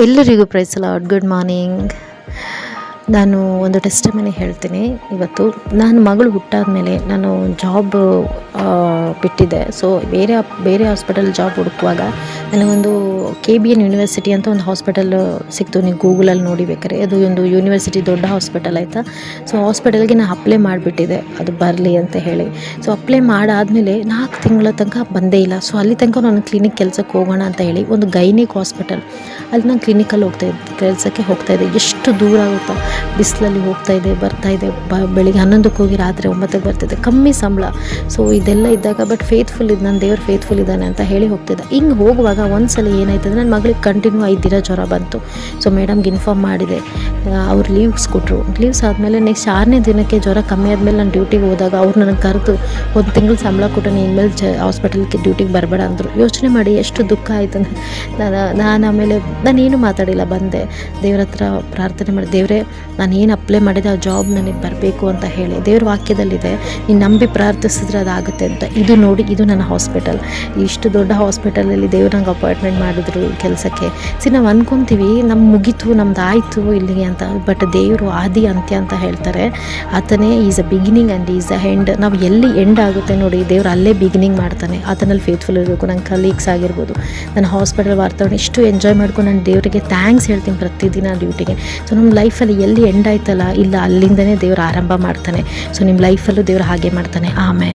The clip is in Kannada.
ಎಲ್ಲರಿಗೂ ಪ್ರೈಸ್ ಲಾರ್ಡ್, ಗುಡ್ ಮಾರ್ನಿಂಗ್. ನಾನು ಒಂದು ಟೆಸ್ಟಿಮನಿ ಹೇಳ್ತೀನಿ ಇವತ್ತು. ನಾನು ಮಗಳು ಹುಟ್ಟಾದ ಮೇಲೆ ನಾನು ಜಾಬ್ ಬಿಟ್ಟಿದ್ದೆ. ಸೊ ಬೇರೆ ಹಾಸ್ಪಿಟಲ್ ಜಾಬ್ ಹುಡುಕುವಾಗ ನನಗೊಂದು KBN ಯೂನಿವರ್ಸಿಟಿ ಅಂತ ಒಂದು ಹಾಸ್ಪಿಟಲ್ ಸಿಕ್ತು. ನೀವು ಗೂಗಲಲ್ಲಿ ನೋಡಿ ಬೇಕಾರೆ, ಅದು ಒಂದು ಯೂನಿವರ್ಸಿಟಿ ದೊಡ್ಡ ಹಾಸ್ಪಿಟಲ್ ಆಯಿತಾ. ಸೊ ಹಾಸ್ಪಿಟಲ್ಗೆ ನಾನು ಅಪ್ಲೈ ಮಾಡಿಬಿಟ್ಟಿದ್ದೆ, ಅದು ಬರಲಿ ಅಂತ ಹೇಳಿ. ಸೊ ಅಪ್ಲೈ ಮಾಡಾದಮೇಲೆ 4 ತಿಂಗಳ ತನಕ ಬಂದೇ ಇಲ್ಲ. ಸೊ ಅಲ್ಲಿ ತನಕ ನಾನು ಕ್ಲಿನಿಕ್ ಕೆಲಸಕ್ಕೆ ಹೋಗೋಣ ಅಂತ ಹೇಳಿ ಒಂದು ಗೈನಿಕ್ ಹಾಸ್ಪಿಟಲ್ ಅಲ್ಲಿ ನಾನು ಕ್ಲಿನಿಕಲ್ಲಿ ಕೆಲಸಕ್ಕೆ ಹೋಗ್ತಾಯಿದ್ದೆ. ಎಷ್ಟು ದೂರ ಆಗುತ್ತಾ, ಬಿಸಿಲಲ್ಲಿ ಹೋಗ್ತಾಯಿದ್ದೆ ಬರ್ತಾಯಿದ್ದೆ. ಬೆಳಿಗ್ಗೆ 11ಕ್ಕೆ ಹೋಗಿ ರಾತ್ರಿ 9ಕ್ಕೆ ಬರ್ತಿದ್ದೆ, ಕಮ್ಮಿ ಸಂಬಳ. ಸೊ ಇದೆಲ್ಲ ಇದ್ದಾಗ ಬಟ್ ಫೇತ್ಫುಲ್ ಇದ್ದು, ನನ್ನ ದೇವ್ರು ಫೇತ್ಫುಲ್ ಇದ್ದಾನೆ ಅಂತ ಹೇಳಿ ಹೋಗ್ತಿದ್ದೆ. ಹಿಂಗೆ ಹೋಗುವಾಗ ಒಂದ್ಸಲ ಏನಾಯ್ತಂದ್ರೆ ನನ್ನ ಮಗಳಿಗೆ ಕಂಟಿನ್ಯೂ 5 ದಿನ ಜ್ವರ ಬಂತು. ಸೊ ಮೇಡಮ್ಗೆ ಇನ್ಫಾರ್ಮ್ ಮಾಡಿದೆ, ಅವ್ರು ಲೀವ್ಸ್ ಕೊಟ್ಟರು. ಲೀವ್ಸ್ ಆದಮೇಲೆ ನೆಕ್ಸ್ಟ್ 6ನೇ ದಿನಕ್ಕೆ ಜ್ವರ ಕಮ್ಮಿ ಆದಮೇಲೆ ನಾನು ಡ್ಯೂಟಿಗೆ ಹೋದಾಗ ಅವ್ರು ನನಗೆ ಕರೆದು 1 ತಿಂಗಳು ಸಂಬಳ ಕೊಟ್ಟು ನೀನು ಇನ್ಮೇಲೆ ಹಾಸ್ಪಿಟಲ್ಗೆ ಡ್ಯೂಟಿಗೆ ಬರಬೇಡ ಅಂದರು. ಯೋಚನೆ ಮಾಡಿ ಎಷ್ಟು ದುಃಖ ಆಯಿತು. ನಾನು ಆಮೇಲೆ ನಾನೇನು ಮಾತಾಡಿಲ್ಲ, ಬಂದೆ ದೇವ್ರ ಹತ್ರ ಪ್ರಾರ್ಥನೆ ಮಾಡಿ, ದೇವರೇ ನಾನು ಏನು ಅಪ್ಲೈ ಮಾಡಿದೆ ಆ ಜಾಬ್ ನನಗೆ ಬರಬೇಕು ಅಂತ ಹೇಳಿ. ದೇವ್ರ ವಾಕ್ಯದಲ್ಲಿದೆ, ನೀನು ನಂಬಿ ಪ್ರಾರ್ಥಿಸಿದ್ರೆ ಅದಾಗುತ್ತೆ ಅಂತ. ಇದು ನೋಡಿ, ಇದು ನನ್ನ ಹಾಸ್ಪಿಟಲ್. ಇಷ್ಟು ದೊಡ್ಡ ಹಾಸ್ಪಿಟಲಲ್ಲಿ ದೇವ್ರು ನಂಗೆ ಅಪಾಯಿಂಟ್ಮೆಂಟ್ ಮಾಡಿದ್ರು ಕೆಲಸಕ್ಕೆ. ನಾವು ಅಂದ್ಕೊತೀವಿ ಮುಗೀತು, ನಮ್ದು ಆಯಿತು ಇಲ್ಲಿಗೆ ಅಂತ. ಬಟ್ ದೇವರು ಆದಿ ಅಂತ್ಯ ಅಂತ ಹೇಳ್ತಾರೆ. ಆತನೇ is a beginning and is a end. ನಾವು ಎಲ್ಲಿ ಎಂಡ್ ಆಗುತ್ತೆ ನೋಡಿ, ದೇವ್ರು ಅಲ್ಲೇ ಬಿಗಿನಿಂಗ್ ಮಾಡ್ತಾನೆ. ಆತನಲ್ಲಿ ಫೇತ್ಫುಲ್ ಇರಬೇಕು. ನನ್ನ ಕಲೀಗ್ಸ್ ಆಗಿರ್ಬೋದು, ನನ್ನ ಹಾಸ್ಪಿಟಲ್ ವಾತಾವರಣ ಇಷ್ಟು ಎಂಜಾಯ್ ಮಾಡ್ಕೊಂಡು ನಾನು ದೇವರಿಗೆ ಥ್ಯಾಂಕ್ಸ್ ಹೇಳ್ತೀನಿ ಪ್ರತಿದಿನ ಡ್ಯೂಟಿಗೆ. ಸೊ ನಮ್ಮ ಲೈಫಲ್ಲಿ ಎಲ್ಲಿ ಎಂಡ್ ಆಯ್ತಲ್ಲ, ಇಲ್ಲ ಅಲ್ಲಿಂದನೇ ದೇವ್ರು ಆರಂಭ ಮಾಡ್ತಾನೆ. ಸೊ ನಿಮ್ಮ ಲೈಫಲ್ಲೂ ದೇವ್ರು ಹಾಗೆ ಮಾಡ್ತಾನೆ. ಆಮೇಲೆ